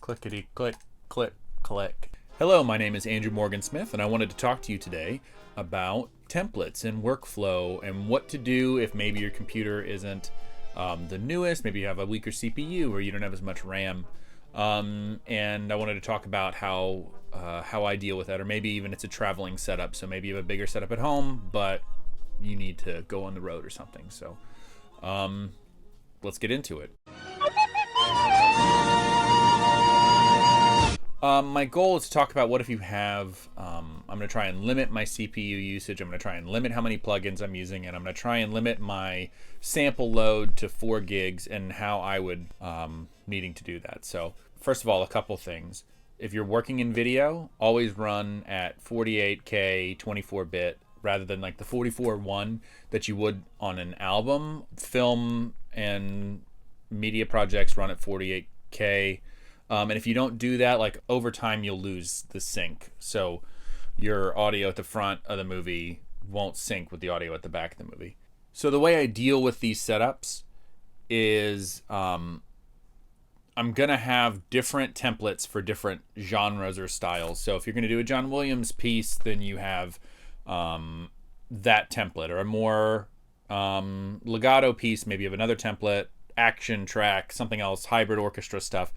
Clickety click, click, click. Hello, my name is Andrew Morgan Smith, and I wanted to talk to you today about templates and workflow and what to do if maybe your computer isn't the newest, maybe you have a weaker CPU or you don't have as much RAM. And I wanted to talk about how I deal with that, or maybe even it's a traveling setup. So maybe you have a bigger setup at home, but you need to go on the road or something. So let's get into it. My goal is to talk about what if you have, I'm going to try and limit my CPU usage. I'm going to try and limit how many plugins I'm using, and I'm going to try and limit my sample load to 4 gigs and how I would needing to do that. So first of all, a couple things. If you're working in video, always run at 48K 24-bit rather than like the 44.1 that you would on an album. Film and media projects run at 48K. And if you don't do that, like over time, you'll lose the sync. So your audio at the front of the movie won't sync with the audio at the back of the movie. So the way I deal with these setups is I'm going to have different templates for different genres or styles. So if you're going to do a John Williams piece, then you have that template, or a more legato piece, maybe you have another template, action track, something else, hybrid orchestra stuff.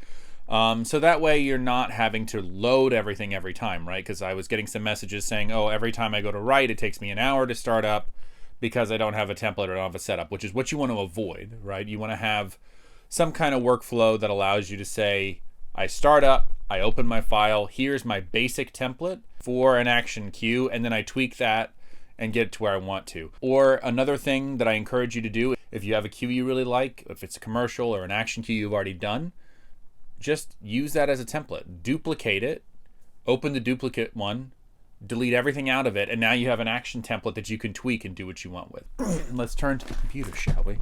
So that way you're not having to load everything every time, right? Because I was getting some messages saying, oh, every time I go to write, it takes me an hour to start up because I don't have a template or don't have a setup, which is what you want to avoid, right? You want to have some kind of workflow that allows you to say, I start up, I open my file, here's my basic template for an action cue, and then I tweak that and get it to where I want to. Or another thing that I encourage you to do, if you have a cue you really like, if it's a commercial or an action cue you've already done, just use that as a template. Duplicate it, open the duplicate one, delete everything out of it, and now you have an action template that you can tweak and do what you want with. Let's turn to the computer, shall we?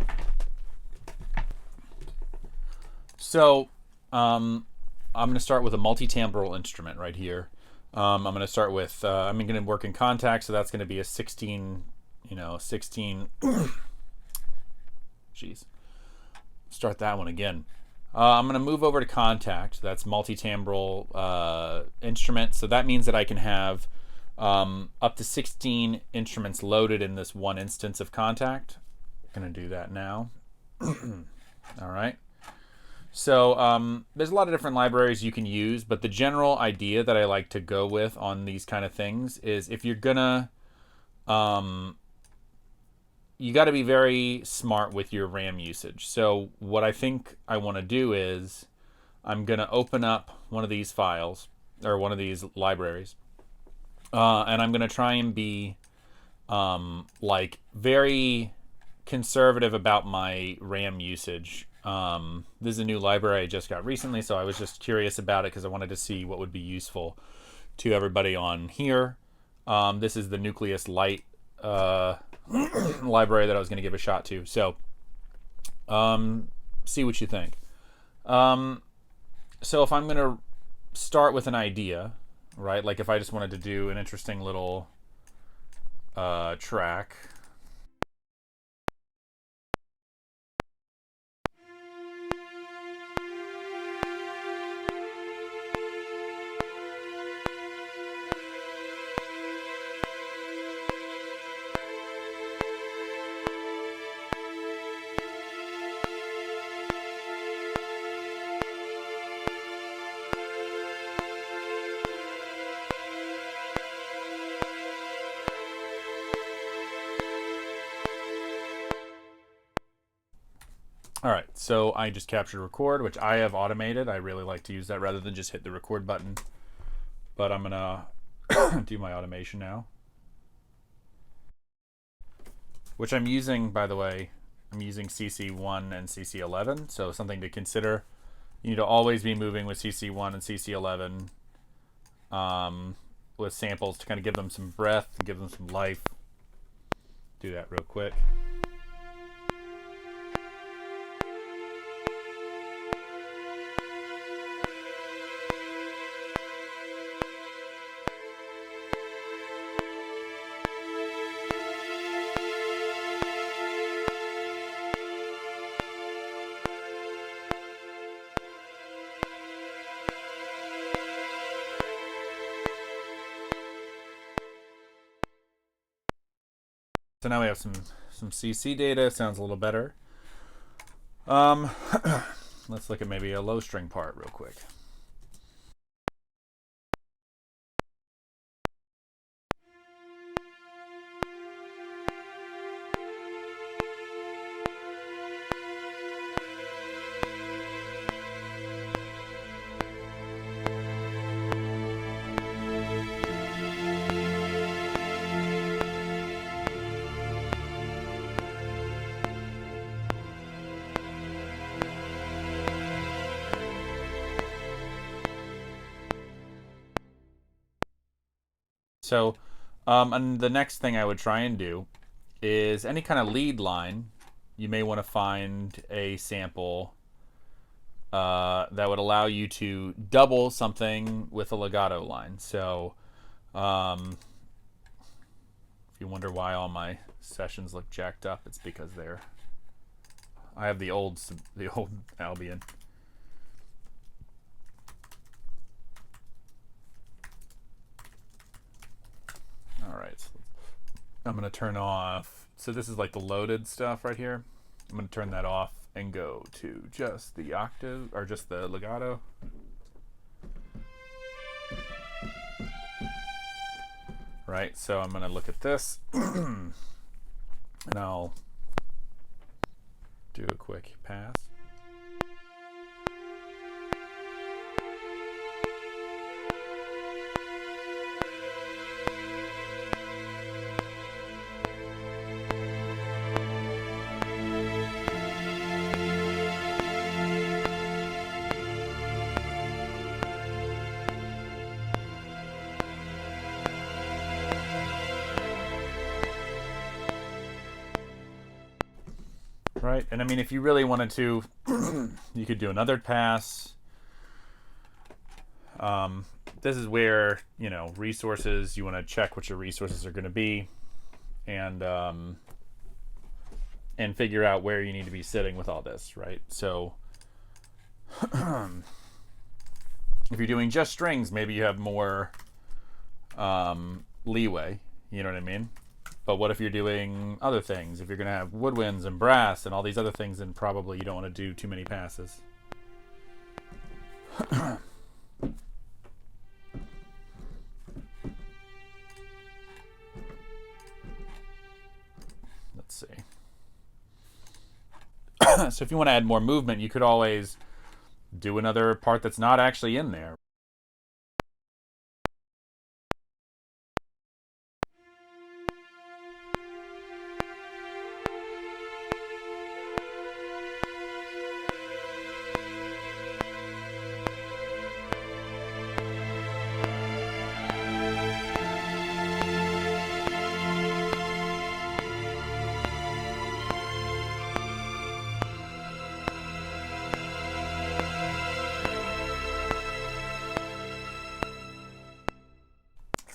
So I'm going to start with a multi-timbral instrument right here. I'm going to start with, I'm going to work in contact, so that's going to be a 16, 16, jeez. Start that one again. I'm going to move over to contact. That's multi-timbral instrument. So that means that I can have up to 16 instruments loaded in this one instance of contact. I'm going to do that now. All right. So there's a lot of different libraries you can use, but the general idea that I like to go with on these kind of things is if you're going to you got to be very smart with your RAM usage. So what I think I want to do is I'm going to open up one of these files or one of these libraries, and I'm going to try and be like very conservative about my RAM usage. This is a new library I just got recently, so I was just curious about it because I wanted to see what would be useful to everybody on here. This is the Nucleus Lite library that I was going to give a shot to. So see what you think. So if I'm going to start with an idea, right, like if I just wanted to do an interesting little track. All right, so I just captured record, which I have automated. I really like to use that rather than just hit the record button. But I'm gonna do my automation now. Which I'm using, by the way, I'm using CC1 and CC11, so something to consider. You need to always be moving with CC1 and CC11 with samples to kind of give them some breath, give them some life. Do that real quick. So now we have some CC data. Sounds a little better. Let's look at maybe a low string part real quick. So, and the next thing I would try and do is any kind of lead line, you may want to find a sample that would allow you to double something with a legato line. So, if you wonder why all my sessions look jacked up, it's because I have the old Albion. All right, so I'm going to turn off. So this is like the loaded stuff right here. I'm going to turn that off and go to just the octave or just the legato. Right, so I'm going to look at this and I'll do a quick pass. Right, and I mean, if you really wanted to, you could do another pass. This is where, you know, resources, you want to check what your resources are going to be and figure out where you need to be sitting with all this, right? So if you're doing just strings, maybe you have more leeway, you know what I mean? But what if you're doing other things? If you're going to have woodwinds and brass and all these other things, then probably you don't want to do too many passes. Let's see. So if you want to add more movement, you could always do another part that's not actually in there.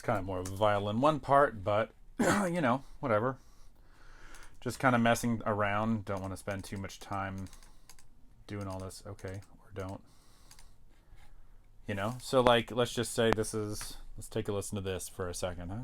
Kind of more of a violin one part, but you know, whatever. Just kind of messing around. Don't want to spend too much time doing all this. Okay, or don't. You know, so like, let's just say this is, let's take a listen to this for a second, huh?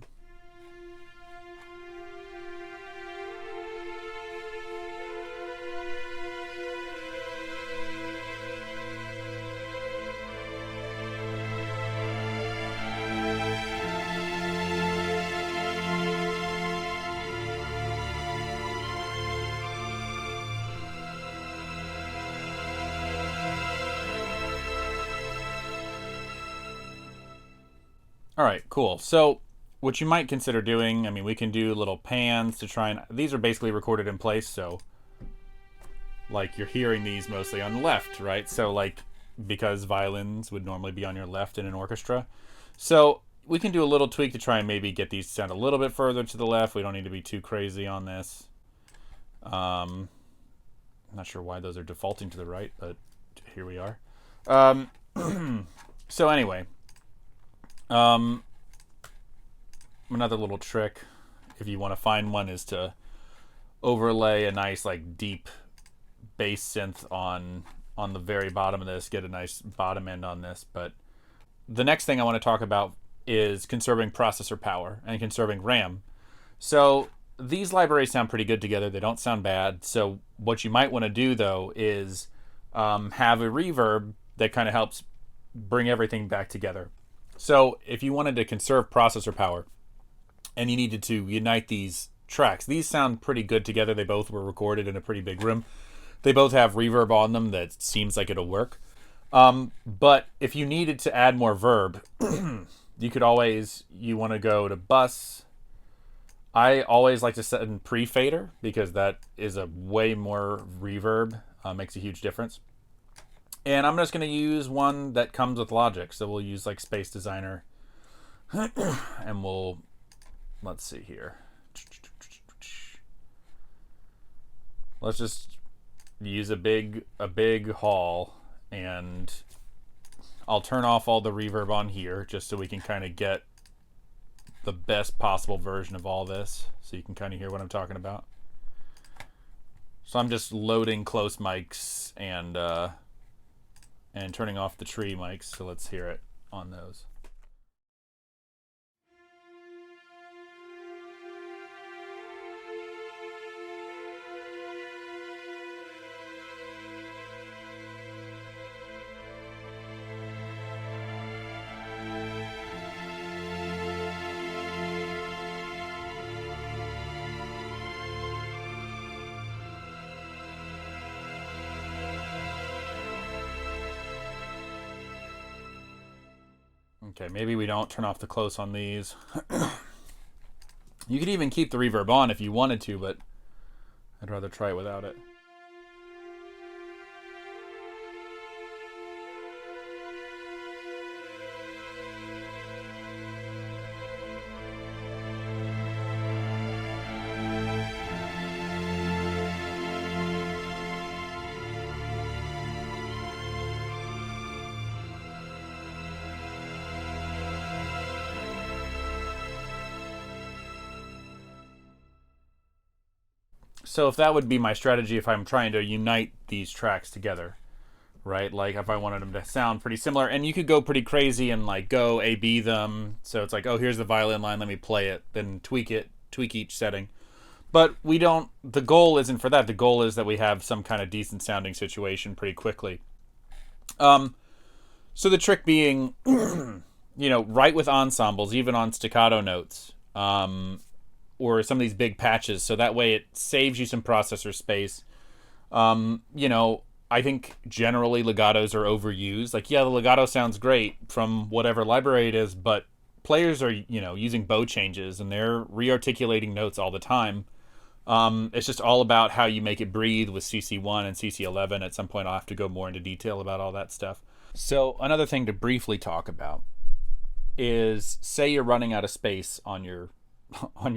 All right, cool. So what you might consider doing, I mean, we can do little pans to try and, these are basically recorded in place, so like you're hearing these mostly on the left, right? So like, because violins would normally be on your left in an orchestra. So we can do a little tweak to try and maybe get these to sound a little bit further to the left. We don't need to be too crazy on this. I'm not sure why those are defaulting to the right, but here we are. So anyway, another little trick, if you want to find one, is to overlay a nice like deep bass synth on the very bottom of this, get a nice bottom end on this. But the next thing I want to talk about is conserving processor power and conserving RAM. So these libraries sound pretty good together. They don't sound bad. So what you might want to do though is have a reverb that kind of helps bring everything back together. So if you wanted to conserve processor power and you needed to unite these tracks, these sound pretty good together. They both were recorded in a pretty big room. They both have reverb on them that seems like it'll work. But if you needed to add more verb, you want to go to bus. I always like to set in pre-fader because that is a way more reverb, makes a huge difference. And I'm just going to use one that comes with Logic. So we'll use like Space Designer. And let's see here. Let's just use a big hall, and I'll turn off all the reverb on here just so we can kind of get the best possible version of all this, so you can kind of hear what I'm talking about. So I'm just loading close mics and turning off the tree mics, so let's hear it on those. Okay, maybe we don't turn off the close on these. You could even keep the reverb on if you wanted to, but I'd rather try it without it. So if that would be my strategy if I'm trying to unite these tracks together, right? Like if I wanted them to sound pretty similar, and you could go pretty crazy and like go A/B them. So it's like, oh, here's the violin line, let me play it, then tweak each setting. But we don't, the goal isn't for that. The goal is that we have some kind of decent sounding situation pretty quickly. So the trick being, write with ensembles, even on staccato notes. Or some of these big patches, so that way it saves you some processor space. I think generally legatos are overused. Like, yeah, the legato sounds great from whatever library it is, but players are, using bow changes and they're rearticulating notes all the time. It's just all about how you make it breathe with CC1 and CC11. At some point, I'll have to go more into detail about all that stuff. So another thing to briefly talk about is, say you're running out of space on your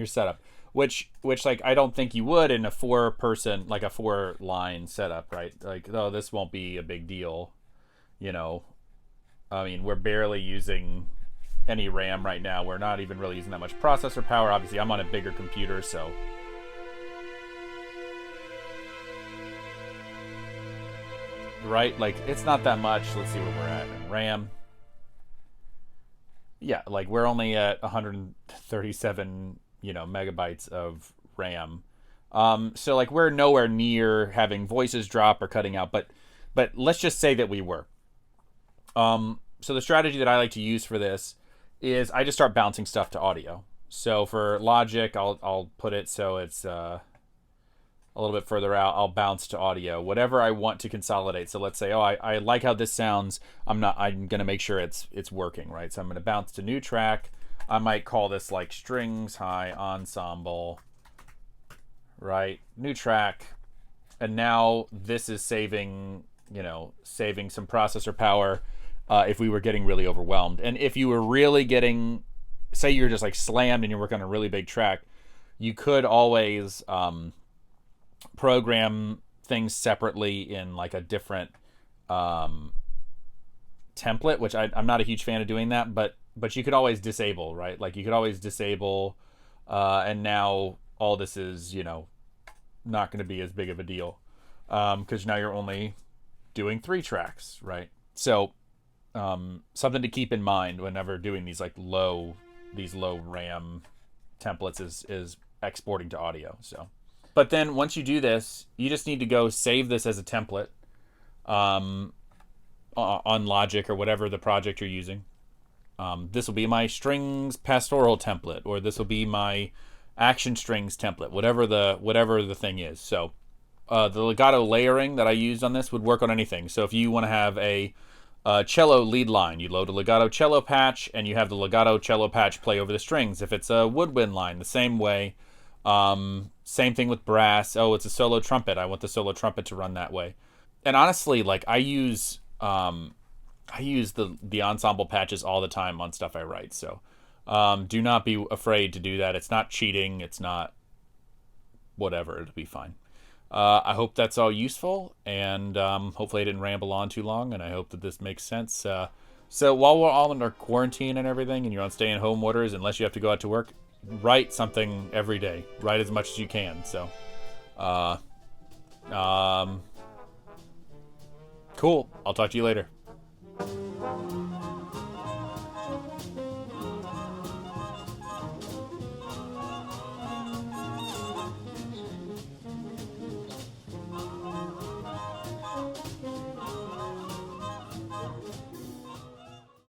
setup, which like I don't think you would in a 4-person, like a 4-line setup, right? Like, oh, this won't be a big deal, I mean, we're barely using any RAM right now. We're not even really using that much processor power. Obviously, I'm on a bigger computer, so right, like it's not that much. Let's see where we're at in RAM. Yeah, like we're only at 137, megabytes of RAM. So like we're nowhere near having voices drop or cutting out, but let's just say that we were. So the strategy that I like to use for this is I just start bouncing stuff to audio. So for Logic, I'll put it so it's a little bit further out. I'll bounce to audio, whatever I want to consolidate. So let's say, oh, I like how this sounds. I'm going to make sure it's working, right? So I'm going to bounce to new track. I might call this like strings high ensemble, right? New track. And now this is saving some processor power if we were getting really overwhelmed. And if you were really getting, say you're just like slammed and you're working on a really big track, you could always program things separately in like a different template, which I'm not a huge fan of doing that, but you could always disable, right? Like you could always disable, and now all this is, not going to be as big of a deal, because now you're only doing 3 tracks, right? So something to keep in mind whenever doing these like low RAM templates is exporting to audio. So, but then once you do this, you just need to go save this as a template on Logic or whatever the project you're using. This will be my strings pastoral template, or this will be my action strings template, whatever the thing is. So the legato layering that I used on this would work on anything. So if you want to have a cello lead line, you load a legato cello patch, and you have the legato cello patch play over the strings. If it's a woodwind line, the same way. Same thing with brass. Oh, it's a solo trumpet. I want the solo trumpet to run that way. And honestly, like I use the ensemble patches all the time on stuff I write. So do not be afraid to do that. It's not cheating. It's not whatever. It'll be fine. I hope that's all useful, and hopefully I didn't ramble on too long, and I hope that this makes sense. So while we're all under quarantine and everything, and you're on stay-at-home orders, unless you have to go out to work, write something every day. Write as much as you can. So, cool. I'll talk to you later.